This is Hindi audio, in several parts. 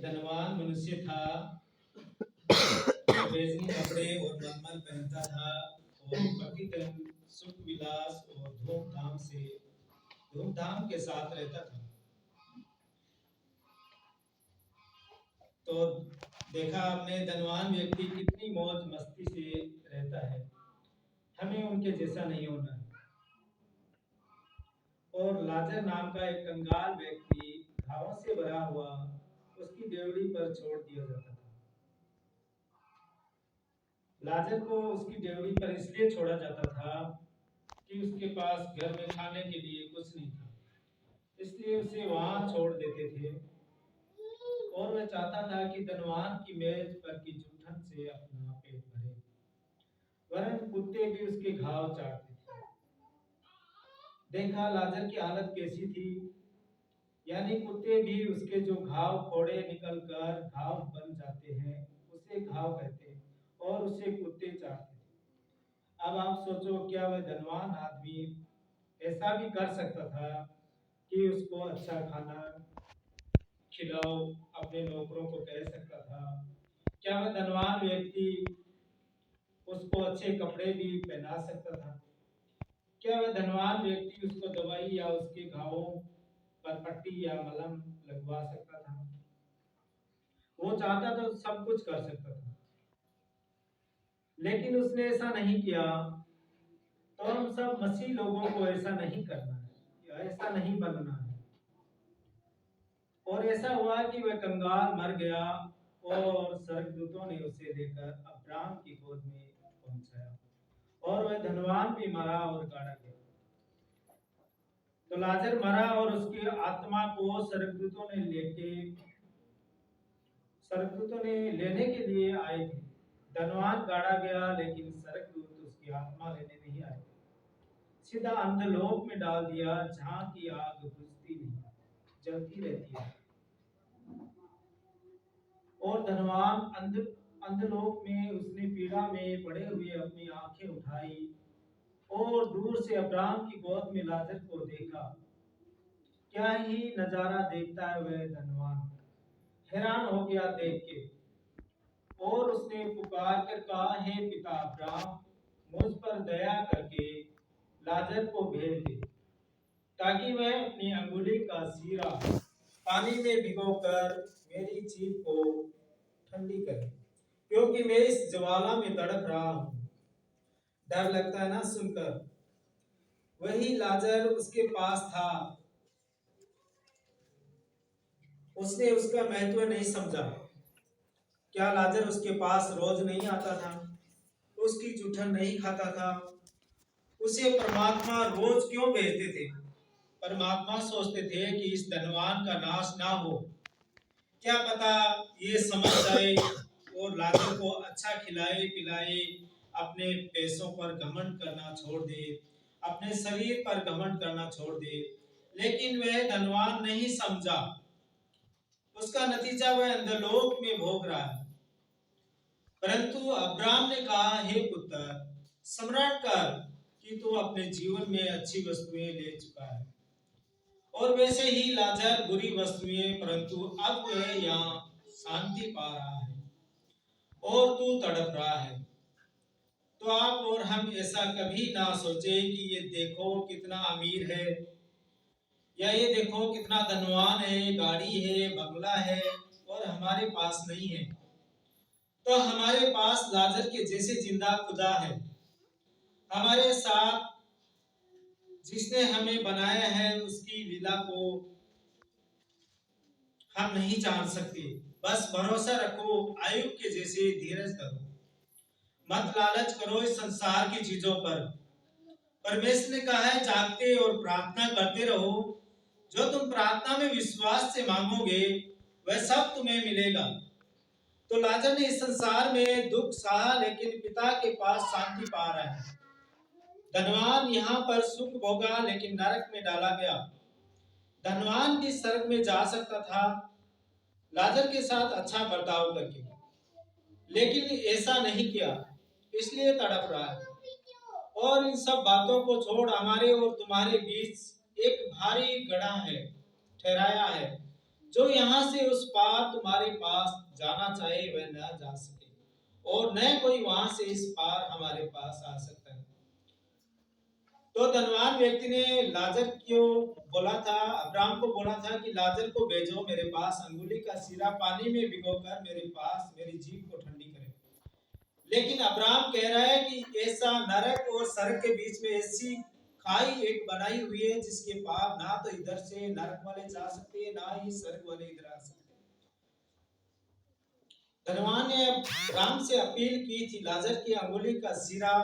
धनवान मनुष्य था, बेचने कपड़े और मलमल पहनता था और प्रतिदिन सुख विलास और धूमधाम के साथ रहता था। तो देखा आपने धनवान व्यक्ति कितनी मौज मस्ती से रहता है। हमें उनके जैसा नहीं होना है। और लाजर नाम का एक कंगाल व्यक्ति घावों से भरा हुआ उसकी डेवढ़ी पर छोड़ दिया जाता था। लाजर को उसकी डेवढ़ी पर इसलिए छोड़ा जाता था कि उसके पास घर में खाने के लिए कुछ नहीं था, इसलिए उसे वहां छोड़ देते थे। और वह चाहता था कि धनवान की मेज पर की जूठन से अपना पेट भरे, वरन कुत्ते भी उसके घाव चाटते थे। देखा लाजर की हालत कैसी थी, यानी कुत्ते भी उसके जो घाव फोड़े निकल कर घाव बन जाते हैं उसे घाव कहते हैं और उसे कुत्ते चाटते थे। अब आप सोचो, क्या वह धनवान आदमी ऐसा भी कर सकता था कि उसको अच्छा खाना खिलाओ, अपने नौकरों को कह सकता था? क्या वह धनवान व्यक्ति उसको अच्छे कपड़े भी पहना सकता था? क्या वह धनवान व्यक्ति उसको दवाई या उसके घावों पर पट्टी या मलहम लगवा सकता था? वो चाहता तो सब कुछ कर सकता था, लेकिन उसने ऐसा नहीं किया। तो हम सब मसीह लोगों को ऐसा नहीं करना है या ऐसा नहीं बनना है। और ऐसा हुआ कि वह कंगाल मर गया और स्वर्गदूतों ने उसे लेकर अब्राहम की गोद में पहुंचाया, और वह धनवान भी मरा और गाड़ा गया। तो लाजर मरा और उसकी आत्मा को स्वर्गदूतों ने लेने के लिए आए थे। धनवान गाड़ा गया, लेकिन स्वर्गदूत उसकी आत्मा लेने नहीं आए, सीधा अंधलोक में डाल दिया, जहां की आग बुझती नहीं, जलती रहती है। और धनवान अंधलोक में उसने पीड़ा में पड़े हुए अपनी आंखें उठाई और दूर से अब्राहम की गोद में लाजर को देखा। क्या ही नजारा देखता है वह धनवान, हैरान हो गया देख के। और उसने पुकार कर कहा, हे पिता अब्राहम, मुझ पर दया करके लाजर को भेज दे, ताकि वह अपनी अंगुली का सीरा पानी में भिगोकर मेरी जीभ को ठंडी करे, क्योंकि मैं इस ज्वाला में तड़प रहा हूँ। डर लगता है ना सुनकर। वही लाजर उसके पास था, उसने उसका महत्व नहीं समझा। क्या लाजर उसके पास रोज नहीं आता था? उसकी जूठन नहीं खाता था? उसे परमात्मा रोज क्यों भेजते थे? परमात्मा सोचते थे कि इस धनवान का नाश ना हो, क्या पता ये समझ जाए और लाजर को अच्छा खिलाए पिलाए, अपने पैसों पर घमंड करना छोड़ दे, अपने शरीर पर घमंड करना छोड़ दे। लेकिन वह धनवान नहीं समझा। उसका नतीजा वह अंधलोक में भोग रहा है। परंतु अब्राहम ने कहा, हे पुत्र, स्मरण कर कि तू अपने जीवन में अच्छी वस्तुएं ले चुका है, और वैसे ही लाजर बुरी वस्तुएं, परंतु अब वह यहाँ शांति पा रहा है और तू तड़प रहा है। तो आप और हम ऐसा कभी ना सोचे कि ये देखो कितना अमीर है, या ये देखो कितना धनवान है, गाड़ी है, बंगला है, और हमारे पास नहीं है। तो हमारे पास लाजर के जैसे जिंदा खुदा है हमारे साथ, जिसने हमें बनाया है। उसकी लीला को हम नहीं जान सकते। बस भरोसा रखो, आयुब के जैसे धीरज धरो, मत लालच करो इस संसार की चीजों पर। परमेश्वर ने कहा है, जागते और प्रार्थना करते रहो। जो तुम प्रार्थना में विश्वास से मांगोगे वह सब तुम्हें मिलेगा। तो लाजर ने इस संसार में दुख सहा, लेकिन पिता के पास शांति पा रहा है। धनवान यहाँ पर सुख भोगा, लेकिन नरक में डाला गया। धनवान भी स्वर्ग में जा सकता था लाजर के साथ अच्छा बर्ताव करके, लेकिन ऐसा नहीं किया, इसलिए तड़प रहा है। और इन सब बातों को छोड़ हमारे और तुम्हारे बीच एक भारी गड़ा है ठहराया है, जो यहाँ से उस पार तुम्हारे पास जाना चाहे वह न जा सके, और न कोई वहां से इस पार हमारे पास आ सकता है। तो धनवान व्यक्ति ने लाजर को बोला था, अब्राहम को बोला था कि लाजर को भेजो मेरे पास, अंगुली का सिरा पानी में भिगोकर मेरे पास मेरी जीभ को ठंडी करे। लेकिन अब्राहम कह रहा है कि ऐसा नरक और स्वर्ग के बीच में ऐसी खाई एक बनाई हुई है जिसके पार ना तो इधर से नरक वाले जा सकते हैं, ना ही स्वर्ग वाले इधर आ सकते हैं। धनवान ने अब्राहम से अपील की थी, लाजर की अंगुली का सिरा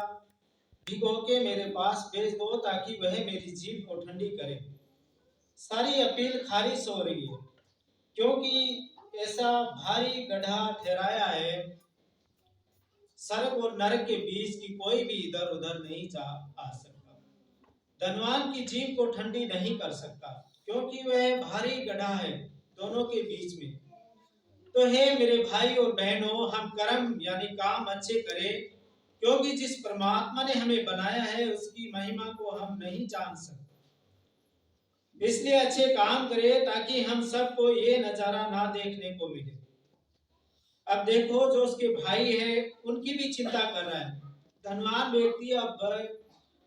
भिगो के मेरे पास भेज दो ताकि वह मेरी जीभ को ठंडी करे। सारी अपील खारिज हो रही है, क्योंकि ऐसा भारी गड्ढा ठहराया है स्वर्ग और नरक के बीच की कोई भी इधर उधर नहीं जा आ सकता। धनवान की जीभ को ठंडी नहीं कर सकता, क्योंकि वह भारी गड्ढा है दोनों के बीच में। तो हे मेरे भाई और बहनों, हम कर्म यानी काम अच्छे करें, क्योंकि जिस परमात्मा ने हमें बनाया है उसकी महिमा को हम नहीं जान सकते। इसलिए अच्छे काम करें ताकि हम सबको ये नजारा ना देखने को मिले। अब देखो, जो उसके भाई है उनकी भी चिंता कर रहा है। धनवान व्यक्ति अब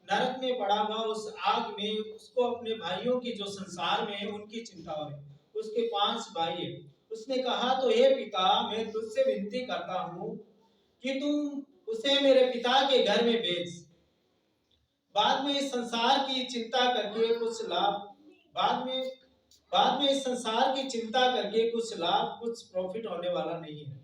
नरक में पड़ा हुआ उस आग में, उसको अपने भाइयों की जो संसार में है उनकी चिंता हो रही। उसके 5 भाई है। उसने कहा, तो हे पिता, मैं तुझसे विनती करता हूँ कि तुम उसे मेरे पिता के घर में भेज। बाद में इस संसार की चिंता करके कुछ लाभ, बाद में इस संसार की चिंता करके कुछ लाभ, कुछ प्रॉफिट होने वाला नहीं है।